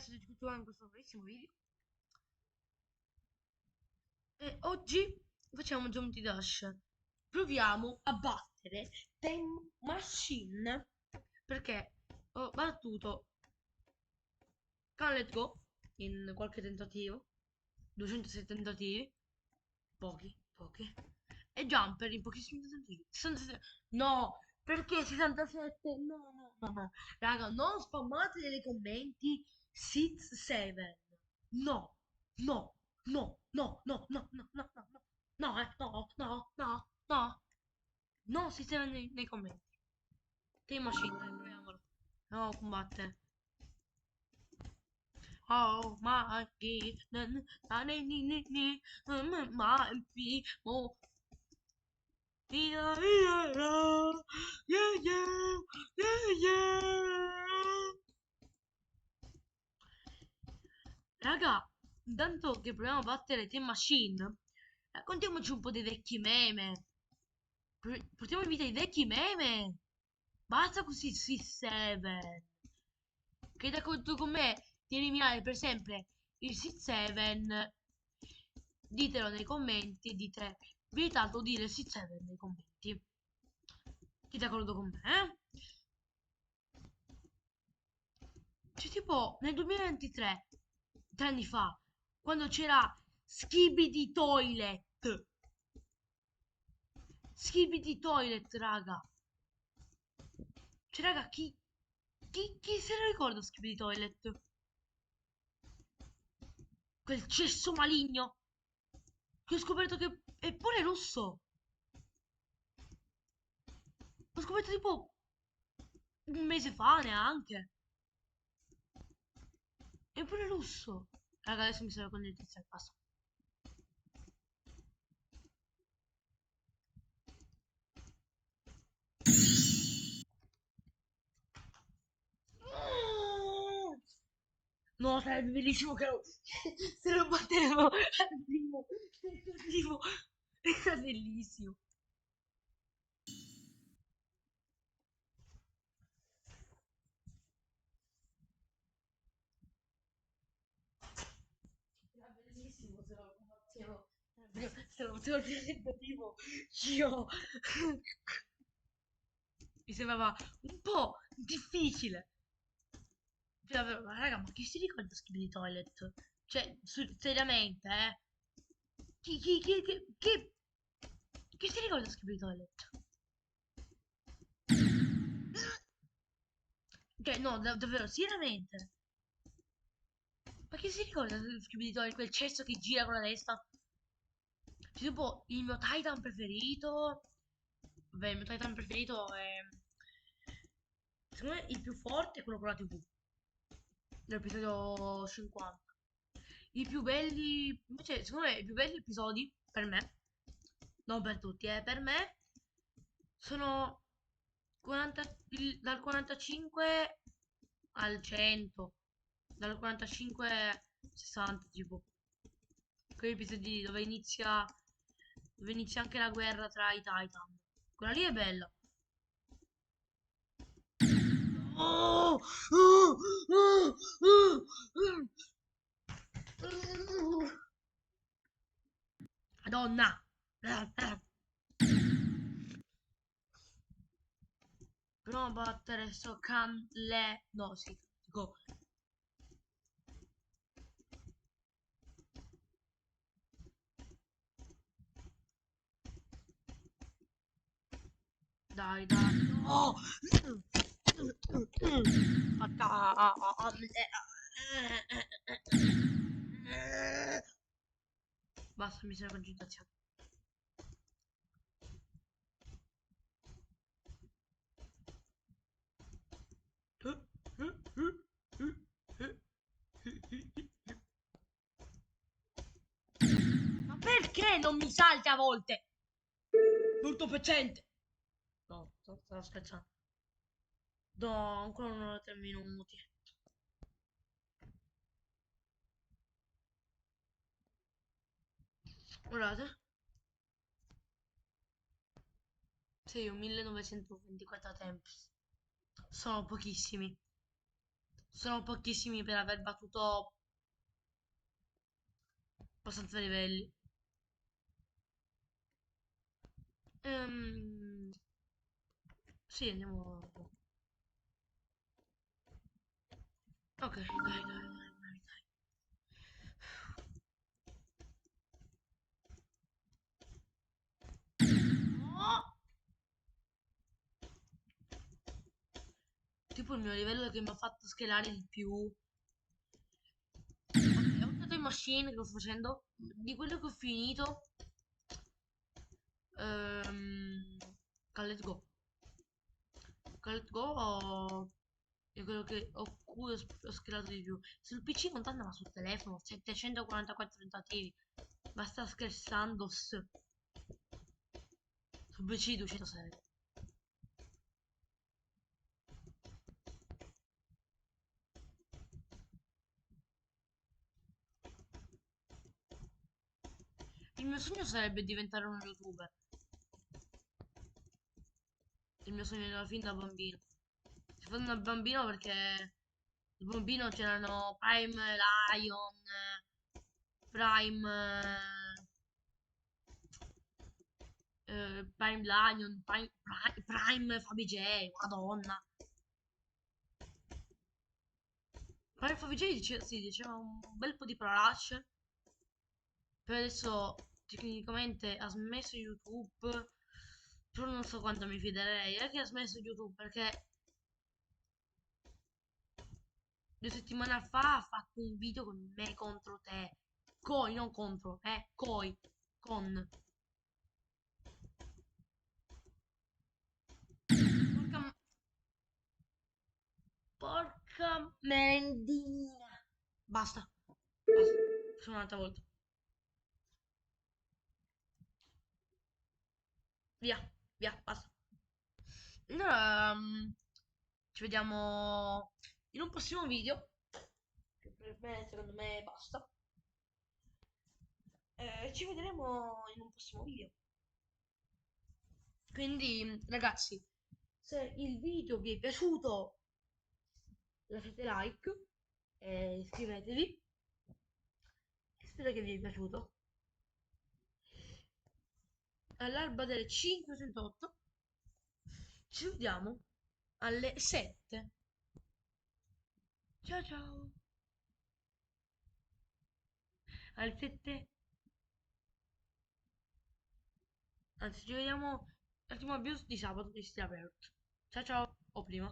ragazzi, di tutto in questo nuovissimo video. E oggi facciamo Geometry Dash. Proviamo a battere Time Machine perché ho battuto Can Let Go in qualche tentativo, 206 tentativi, pochi, e Jumper in pochissimi tentativi. 67. No, perché 67? No. Raga, non spammate nei commenti 67. No, no, no. No, 67 nei commenti. Team Machine, dai, proviamolo. No, combatte. Oh, my God, my people. Yeah, yeah, yeah. Raga, intanto che proviamo a battere Team Machine, raccontiamoci un po' dei vecchi meme. Portiamo in vita i vecchi meme. Basta così, sì, Seven. Che d'accordo con me di eliminare per sempre il Sit 7. Ditelo nei commenti. Dite vietato dire Sit 7 nei commenti. Chi è d'accordo con me? Cioè, tipo, nel 2023, 3 anni fa, quando c'era Skibidi Toilet. Skibidi Toilet, raga. Cioè, raga, chi se lo ricorda Skibidi Toilet? Quel cesso maligno. Che ho scoperto che è pure rosso. L'ho scoperto tipo un mese fa neanche. È pure rosso. Raga, adesso mi serve con il tizio al passo. No, sarebbe bellissimo che se lo battevo al primo tentativo. Era bellissimo. Era bellissimo se lo combattevo. Se lo battevo al primo tentativo. Io mi sembrava un po' difficile. Cioè, davvero, ma raga, ma chi si ricorda Skibidi Toilet? Cioè, seriamente, eh? Chi si ricorda Skibidi Toilet? Cioè, no, davvero, seriamente. Ma chi si ricorda Skibidi Toilet? Quel cesso che gira con la testa? Cioè, tipo, il mio Titan preferito... Vabbè, il mio Titan preferito è... Secondo me il più forte è quello con la TV. L'episodio 50. I più belli, invece, secondo me, i più belli episodi per me, non per tutti, per me sono 40 dal 45 al 100, dal 45 al 60, tipo, quegli episodi dove inizia anche la guerra tra i Titan. Quella lì è bella. Oh! Oh! Oh! Oh! Oh! Madonna! Proviamo a battere sto can le... No, sì, dico... Dai, dai. No! Basta, mi serve concentrazione. Ma perché non mi salti a volte? Brutto peccente. No, stavo scherzando. No, ancora non ho 3 minuti. Guardate. Sì, ho 1924 temps. Sono pochissimi. Sono pochissimi per aver battuto abbastanza livelli. Ehm, sì, andiamo. Ok, dai, dai, dai, dai, dai. No! Tipo il mio livello che mi ha fatto scalare di più. Ok, ho Time Machine che sto facendo. Di quello che ho finito. Ehm, Let's Go. Let's Go è quello che ho cui ho scalato di più. Sul PC non tanto, ma sul telefono. 744 tentativi. Ma sta scherzando? Sul PC 206. Il mio sogno sarebbe diventare un youtuber. Il mio sogno era fin da bambino. Si fa da bambino perché da bambino c'erano Prime Lion, Prime, Prime Lion, Prime Fabi J, Madonna. Prime Fabi J sì, diceva un bel po' di parolacce. Per adesso tecnicamente ha smesso YouTube, però non so quanto mi fiderei. È che ha smesso YouTube perché 2 settimane fa ha fatto un video con me contro te. Coi, non contro, coi, con. Porca, porca merendina. Basta, basta. Facciamo un'altra volta. Via, via, basta. Allora, ci vediamo in un prossimo video. Che per me, secondo me, basta. Ci vedremo in un prossimo video. Quindi, ragazzi, se il video vi è piaciuto, lasciate like e iscrivetevi. Spero che vi sia piaciuto. All'alba delle 508 ci vediamo alle 7. Ciao ciao. Alle 7. Anzi, ci vediamo l'ultimo abbius di sabato che sia aperto. Ciao ciao. O prima.